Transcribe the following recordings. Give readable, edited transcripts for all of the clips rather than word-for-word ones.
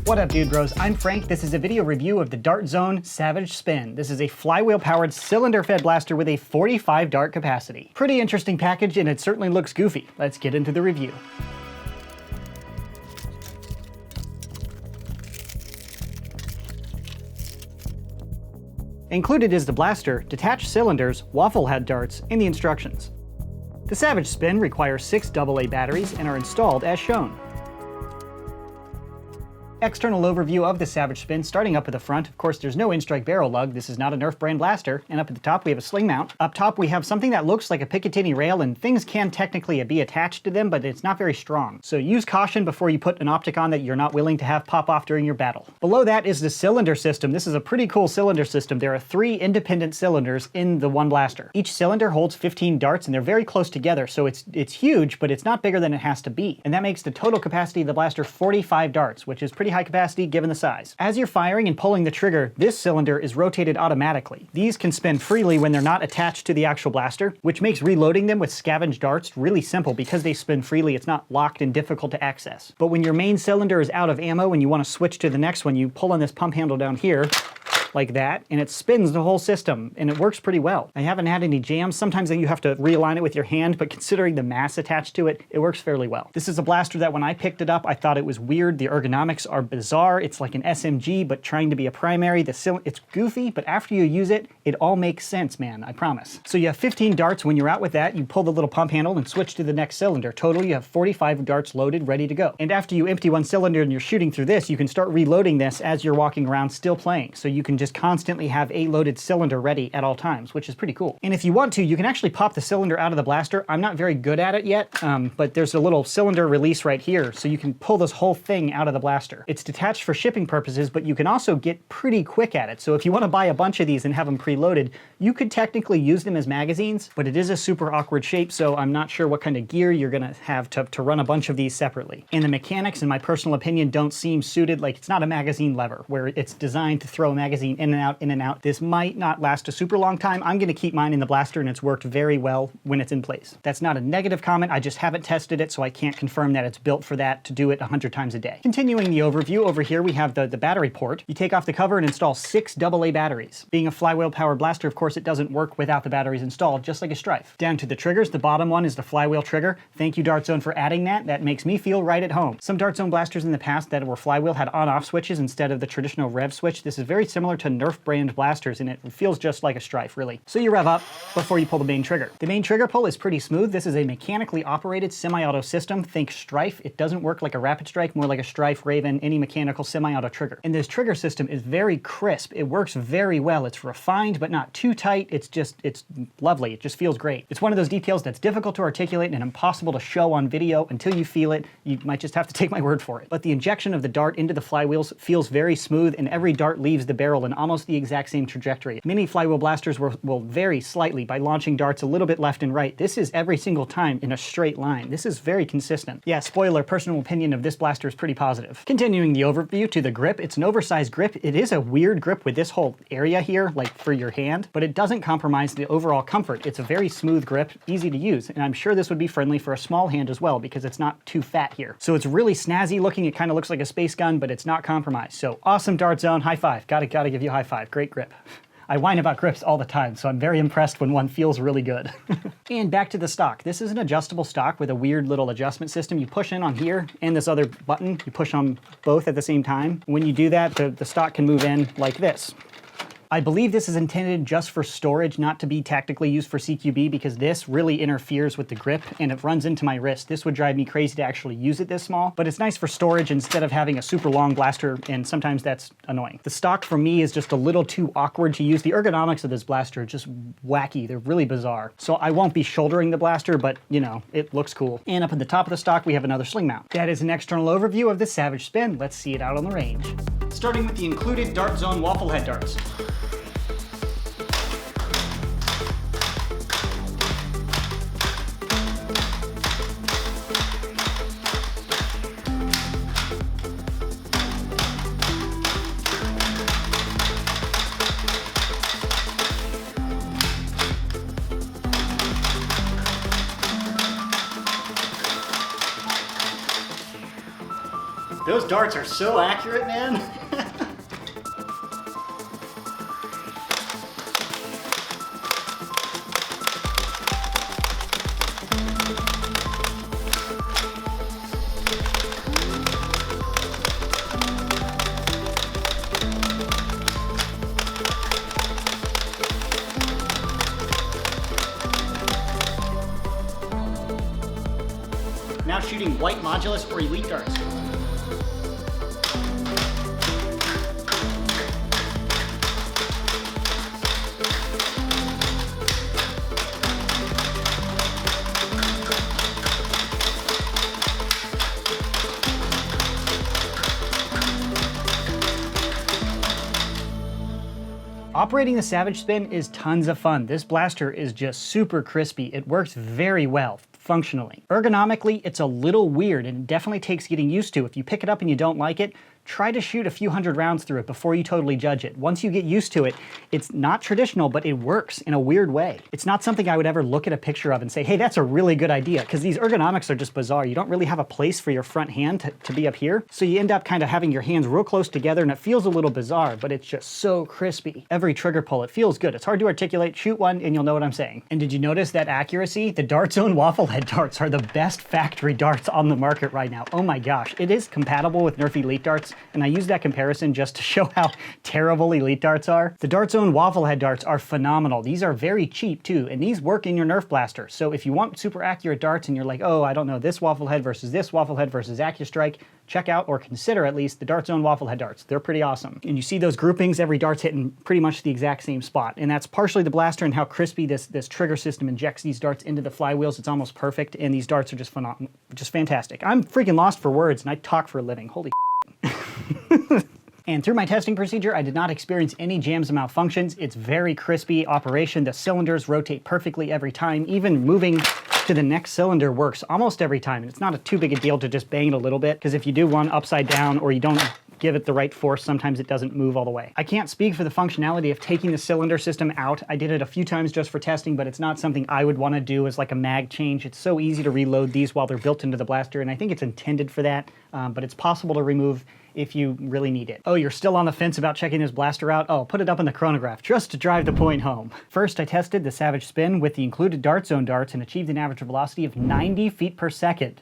What up, dude bros? I'm Frank. This is a video review of the Dart Zone Savage Spin. This is a flywheel-powered cylinder-fed blaster with a 45 dart capacity. Pretty interesting package, and it certainly looks goofy. Let's get into the review. Included is the blaster, detached cylinders, waffle head darts, and the instructions. The Savage Spin requires 6 AA batteries and are installed as shown. External overview of the Savage Spin, starting up at the front. Of course, there's no in-strike barrel lug. This is not a Nerf brand blaster. And up at the top, we have a sling mount. Up top, we have something that looks like a Picatinny rail, and things can technically be attached to them, but it's not very strong. So use caution before you put an optic on that you're not willing to have pop off during your battle. Below that is the cylinder system. This is a pretty cool cylinder system. There are 3 independent cylinders in the one blaster. Each cylinder holds 15 darts, and they're very close together, so it's huge, but it's not bigger than it has to be. And that makes the total capacity of the blaster 45 darts, which is pretty high capacity given the size. As you're firing and pulling the trigger, this cylinder is rotated automatically. These can spin freely when they're not attached to the actual blaster, which makes reloading them with scavenged darts really simple. Because they spin freely, it's not locked and difficult to access. But when your main cylinder is out of ammo and you want to switch to the next one, you pull on this pump handle down here, like that, and it spins the whole system, and it works pretty well. I haven't had any jams. Sometimes you have to realign it with your hand, but considering the mass attached to it, it works fairly well. This is a blaster that when I picked it up, I thought it was weird. The ergonomics are bizarre. It's like an SMG, but trying to be a primary. It's goofy, but after you use it, it all makes sense, man, I promise. So you have 15 darts. When you're out with that, you pull the little pump handle and switch to the next cylinder. Total, you have 45 darts loaded, ready to go. And after you empty one cylinder and you're shooting through this, you can start reloading this as you're walking around still playing. So you can just constantly have a loaded cylinder ready at all times, which is pretty cool. And if you want to, you can actually pop the cylinder out of the blaster. I'm not very good at it yet, but there's a little cylinder release right here, so you can pull this whole thing out of the blaster. It's detached for shipping purposes, but you can also get pretty quick at it. So if you want to buy a bunch of these and have them preloaded, you could technically use them as magazines, but it is a super awkward shape, so I'm not sure what kind of gear you're gonna have to run a bunch of these separately. And the mechanics, in my personal opinion, don't seem suited. Like, it's not a magazine lever where it's designed to throw a magazine in and out, in and out. This might not last a super long time. I'm gonna keep mine in the blaster, and it's worked very well when it's in place. That's not a negative comment. I just haven't tested it, so I can't confirm that it's built for that, to do it 100 times a day. Continuing the overview, over here we have the battery port. You take off the cover and install 6 AA batteries. Being a flywheel powered blaster, of course, it doesn't work without the batteries installed, just like a Strife. Down to the triggers, the bottom one is the flywheel trigger. Thank you, Dart Zone, for adding that. That makes me feel right at home. Some Dart Zone blasters in the past that were flywheel had on-off switches instead of the traditional rev switch. This is very similar to Nerf brand blasters, and it feels just like a Strife, really. So you rev up before you pull the main trigger. The main trigger pull is pretty smooth. This is a mechanically operated semi-auto system. Think Strife. It doesn't work like a Rapid Strike, more like a Strife, Raven, any mechanical semi-auto trigger. And this trigger system is very crisp. It works very well. It's refined, but not too tight. It's lovely. It just feels great. It's one of those details that's difficult to articulate and impossible to show on video until you feel it. You might just have to take my word for it. But the injection of the dart into the flywheels feels very smooth, and every dart leaves the barrel in almost the exact same trajectory. Many flywheel blasters will vary slightly by launching darts a little bit left and right. This is every single time in a straight line. This is very consistent. Yeah, spoiler, personal opinion of this blaster is pretty positive. Continuing the overview to the grip, it's an oversized grip. It is a weird grip with this whole area here, like for your hand, but it doesn't compromise the overall comfort. It's a very smooth grip, easy to use, and I'm sure this would be friendly for a small hand as well because it's not too fat here. So it's really snazzy looking. It kind of looks like a space gun, but it's not compromised. So awesome, Dart Zone. High five. Gotta give you a high five. Great grip. I whine about grips all the time, so I'm very impressed when one feels really good. And back to the stock. This is an adjustable stock with a weird little adjustment system. You push in on here and this other button. You push on both at the same time. When you do that, the stock can move in like this. I believe this is intended just for storage, not to be tactically used for CQB, because this really interferes with the grip and it runs into my wrist. This would drive me crazy to actually use it this small, but it's nice for storage instead of having a super long blaster, and sometimes that's annoying. The stock for me is just a little too awkward to use. The ergonomics of this blaster are just wacky. They're really bizarre. So I won't be shouldering the blaster, but you know, it looks cool. And up at the top of the stock, we have another sling mount. That is an external overview of the Savage Spin. Let's see it out on the range. Starting with the included Dart Zone waffle head darts. Those darts are so accurate, man. Now shooting white modulus or elite darts. Operating the Savage Spin is tons of fun. This blaster is just super crispy. It works very well functionally. Ergonomically, it's a little weird and it definitely takes getting used to. If you pick it up and you don't like it, try to shoot a few hundred rounds through it before you totally judge it. Once you get used to it, it's not traditional, but it works in a weird way. It's not something I would ever look at a picture of and say, hey, that's a really good idea, because these ergonomics are just bizarre. You don't really have a place for your front hand to be up here, so you end up kind of having your hands real close together, and it feels a little bizarre, but it's just so crispy. Every trigger pull, it feels good. It's hard to articulate. Shoot one and you'll know what I'm saying. And did you notice that accuracy? The Dart Zone waffle head darts are the best factory darts on the market right now. Oh my gosh, it is compatible with Nerf Elite darts, and I use that comparison just to show how terrible Elite darts are. The Dart Zone waffle head darts are phenomenal. These are very cheap too, and these work in your Nerf blaster. So if you want super accurate darts and you're like, oh, I don't know, this waffle head versus AccuStrike, check out or consider at least the Dart Zone waffle head darts. They're pretty awesome. And you see those groupings, every dart's hitting pretty much the exact same spot. And that's partially the blaster and how crispy this trigger system injects these darts into the flywheels. It's almost perfect, and these darts are just phenomenal, just fantastic. I'm freaking lost for words, and I talk for a living. Holy And through my testing procedure, I did not experience any jams or malfunctions. It's very crispy operation. The cylinders rotate perfectly every time. Even moving to the next cylinder works almost every time. And it's not too big a deal to just bang it a little bit, because if you do one upside down or you don't give it the right force, sometimes it doesn't move all the way. I can't speak for the functionality of taking the cylinder system out. I did it a few times just for testing, but it's not something I would want to do as like a mag change. It's so easy to reload these while they're built into the blaster, and I think it's intended for that, but it's possible to remove if you really need it. Oh, you're still on the fence about checking this blaster out? Oh, put it up in the chronograph just to drive the point home. First, I tested the Savage Spin with the included Dart Zone darts and achieved an average velocity of 90 feet per second.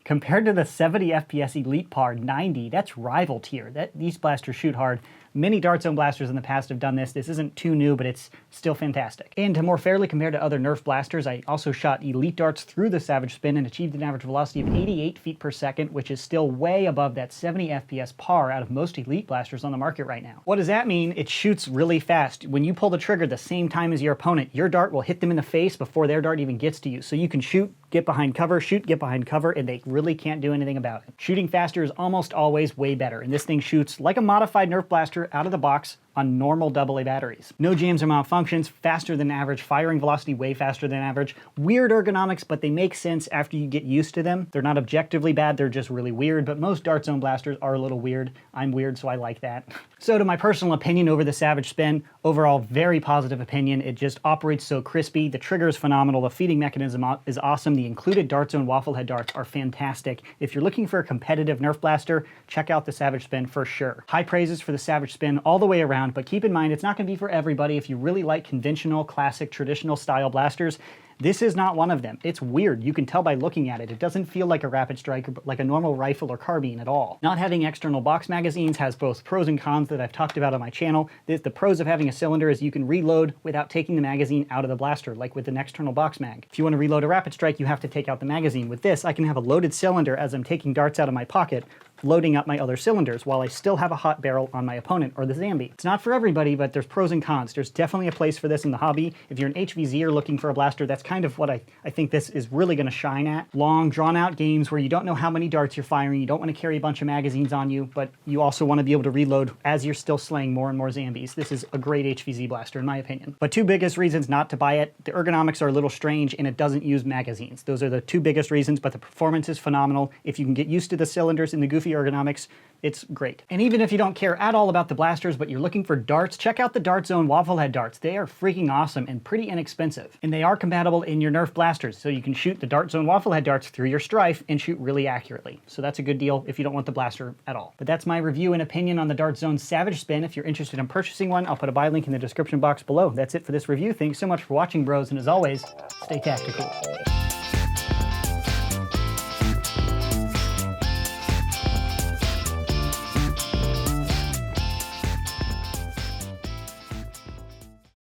Compared to the 70 FPS Elite Par 90, that's rival tier. These blasters shoot hard. Many Dart Zone blasters in the past have done this. This isn't too new, but it's still fantastic. And to more fairly compare to other Nerf blasters, I also shot Elite darts through the Savage Spin and achieved an average velocity of 88 feet per second, which is still way above that 70 FPS par out of most Elite blasters on the market right now. What does that mean? It shoots really fast. When you pull the trigger the same time as your opponent, your dart will hit them in the face before their dart even gets to you. So you can shoot, get behind cover, shoot, get behind cover, and they really can't do anything about it. Shooting faster is almost always way better, and this thing shoots like a modified Nerf blaster out of the box on normal AA batteries. No jams or malfunctions, faster than average, firing velocity way faster than average. Weird ergonomics, but they make sense after you get used to them. They're not objectively bad, they're just really weird, but most Dart Zone blasters are a little weird. I'm weird, so I like that. So to my personal opinion over the Savage Spin, overall very positive opinion. It just operates so crispy. The trigger is phenomenal. The feeding mechanism is awesome. The included Dart Zone waffle head darts are fantastic. If you're looking for a competitive Nerf blaster, check out the Savage Spin for sure. High praises for the Savage Spin all the way around, but keep in mind it's not going to be for everybody. If you really like conventional, classic, traditional style blasters, this is not one of them. It's weird. You can tell by looking at it. It doesn't feel like a rapid strike or like a normal rifle or carbine at all. Not having external box magazines has both pros and cons that I've talked about on my channel. The pros of having a cylinder is you can reload without taking the magazine out of the blaster, like with an external box mag. If you want to reload a rapid strike, you have to take out the magazine. With this, I can have a loaded cylinder as I'm taking darts out of my pocket, loading up my other cylinders while I still have a hot barrel on my opponent or the Zambi. It's not for everybody, but there's pros and cons. There's definitely a place for this in the hobby. If you're an HVZer looking for a blaster, that's kind of what I think this is really going to shine at. Long, drawn-out games where you don't know how many darts you're firing, you don't want to carry a bunch of magazines on you, but you also want to be able to reload as you're still slaying more and more Zambis. This is a great HVZ blaster in my opinion. But two biggest reasons not to buy it: the ergonomics are a little strange and it doesn't use magazines. Those are the two biggest reasons, but the performance is phenomenal. If you can get used to the cylinders and the goofy goofy ergonomics. It's great. And even if you don't care at all about the blasters, but you're looking for darts, check out the Dart Zone waffle head darts. They are freaking awesome and pretty inexpensive. And they are compatible in your Nerf blasters, so you can shoot the Dart Zone waffle head darts through your Strife and shoot really accurately. So that's a good deal if you don't want the blaster at all. But that's my review and opinion on the Dart Zone Savage Spin. If you're interested in purchasing one, I'll put a buy link in the description box below. That's it for this review. Thanks so much for watching, bros, and as always, stay tactical.